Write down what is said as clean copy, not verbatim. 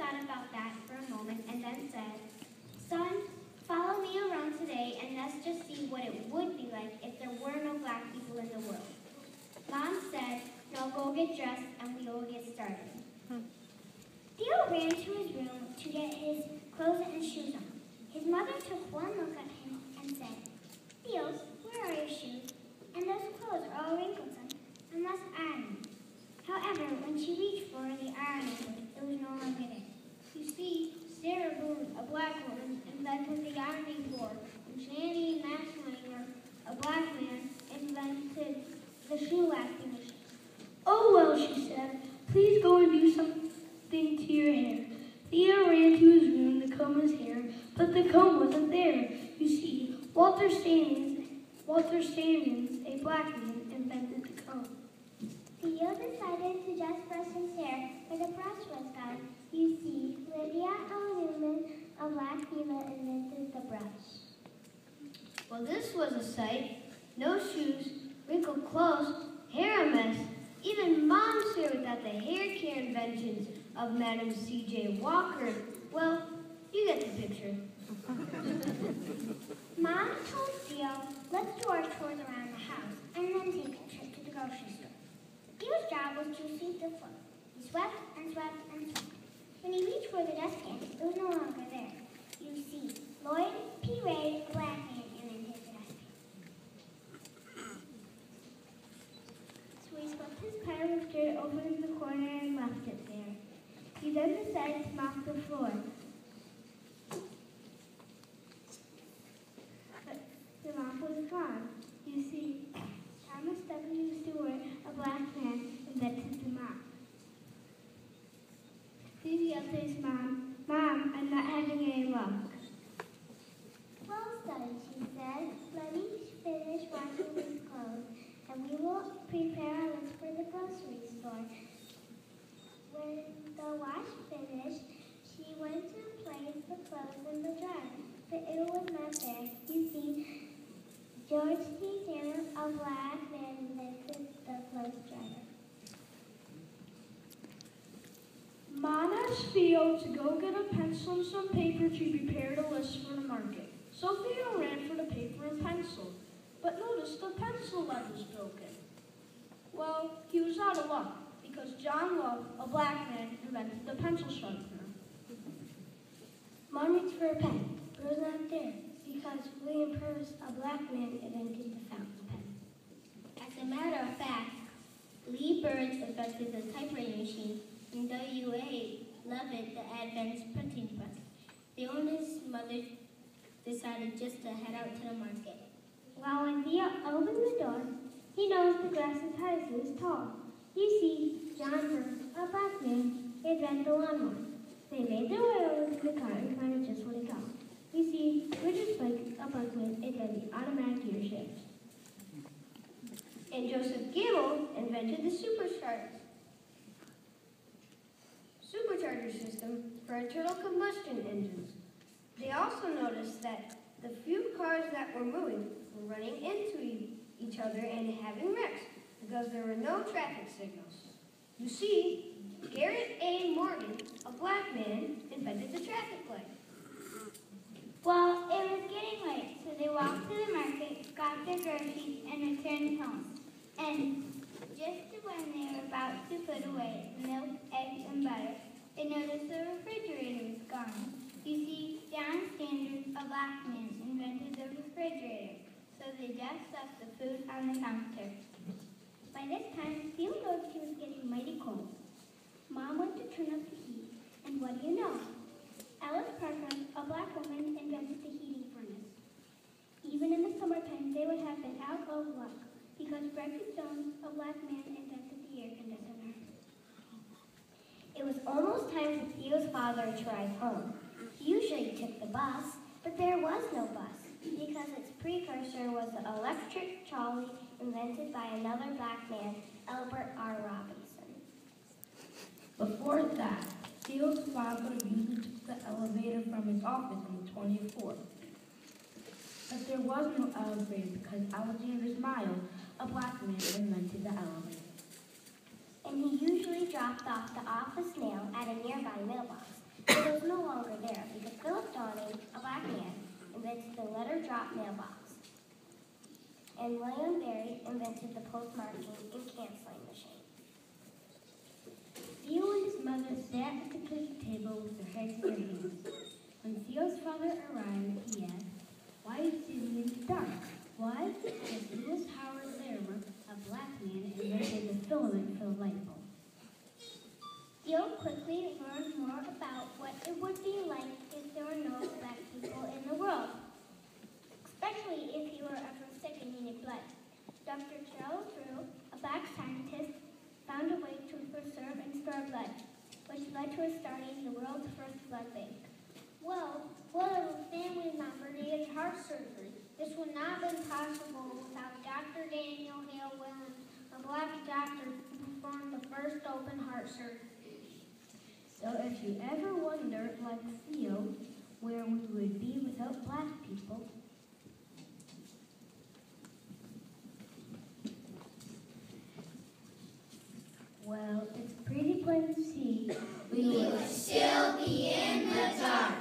thought about that for a moment and then said, "Son, follow me around today and let's just see what it would be like if there were no black people in the world." Mom said, "Now go get dressed and we will get started." Theo ran to his room to get his clothes and shoes on. His mother took one look at him and said, "Theo, where are your shoes? And those clothes are all wrinkled, son. I must iron them." However, when she reached for the ironing board, it was no longer there. You see, Sarah Boone, a black woman, invented the ironing board, and Shandy Maxlinger, a black man, invented the shoe waxing machine. "Oh, well," she said, "please go and do something to your hair." Theo ran to his room to comb his hair, but the comb wasn't there. You see, Walter Stevens, a black man, invented the comb. Theo decided to just brush his hair, but the brush was gone. You see, Lydia L. Newman, a black female, invented the brush. Well, this was a sight. No shoes, wrinkled clothes, hair a mess. Even Mom's here without the hair care inventions of Madam C.J. Walker. Well, you get the picture. Mom told Theo, "Let's do our chores around the house and then take a trip to the grocery store." Theo's job was to sweep the floor. He swept and swept and swept. When he reached for the dustpan, it was no longer there. You see, Lloyd P. Ray, a black man, invented the dustpan. So he swept his pile of dirt over in the corner and left it there. He then decided to mop the floor. But the mop was gone. You see, Thomas W. Stewart, a black man, invented the mop. Phoebe yelled to his mom, "Mom, I'm not having any luck." "Well, son," she said, "let me finish washing these clothes, and we will prepare a list for the grocery store." When the wash finished, she went to place the clothes in the dryer, but it was not there. You see, George T. Taylor, a black man, invented the clothes dryer. Mom asked Theo to go get a pencil and some paper to prepare the list for the market. So Theo ran for the paper and pencil, but noticed the pencil lead was broken. Well, he was out of luck, because John Love, a black man, invented the pencil sharpener. Mom reached for a pen, but it was not there, because William Purvis, a black man, invented the fountain pen. As a matter of fact, Lee Burns invented the typewriting machine, and W.A. Leavitt the advanced printing press. Theo and his mother decided just to head out to the market. Well, when Theo opened the door, he noticed the grass was high as he was tall. You see, John Burns, a black man, invented the lawnmower. They made their way over to the car and found it just what it got. You see, Richard Spike, a black man, invented the automatic gear shift. And Joseph Gamble invented the supercharger system for internal combustion engines. They also noticed that the few cars that were moving were running into each other and having wrecks because there were no traffic signals. You see, Garrett A. Morgan, a black man, invented the traffic light. Well, it was getting late, so they walked to the market, got their groceries, and returned home. And just when they were about to put away the milk, eggs, and butter, they noticed the refrigerator was gone. You see, John Standard, a black man, invented the refrigerator, so they just left the food on the counter. By this time, Theo noticed he was getting mighty cold. Mom went to turn up the heat, and what do you know? Alice Parker, a black woman, invented the heating furnace. Even in the summertime, they would have been out of luck, because Frederick Jones, a black man, invented the air conditioner. It was almost time for Theo's father to ride home. He usually took the bus, but there was no bus, because its precursor was the electric trolley invented by another black man, Albert R. Robinson. Before that, Theo's father usually took the elevator from his office on the 24th. But there was no elevator because Alexander Miles, a black man, invented the elevator. And he usually dropped off the office mail at a nearby mailbox. It was no longer there because Philip Dawning, a black man, invented the letter drop mailbox. And William Berry invented the postmarking and canceling machine. Theo and his mother sat at the kitchen table with their heads in their hands. When Theo's father arrived, he asked, "Why are you sitting in the dark?" "Why?" Because Lewis Howard Larimer, a black man, invented the filament for the light bulb. Theo quickly learned more about what it would be like if there were no black people in the world, especially if you were ever sick and needed blood. Dr. Charles Drew, a black scientist, found a way to preserve and store blood, which led to us starting the world's first blood bank. Well, what if a family member needed heart surgery? This would not have been possible without Dr. Daniel Hale Williams, a black doctor who performed the first open heart surgery. So if you ever wonder, like Theo, where we would be without black people, well, it's pretty plain to see we would still be in the dark.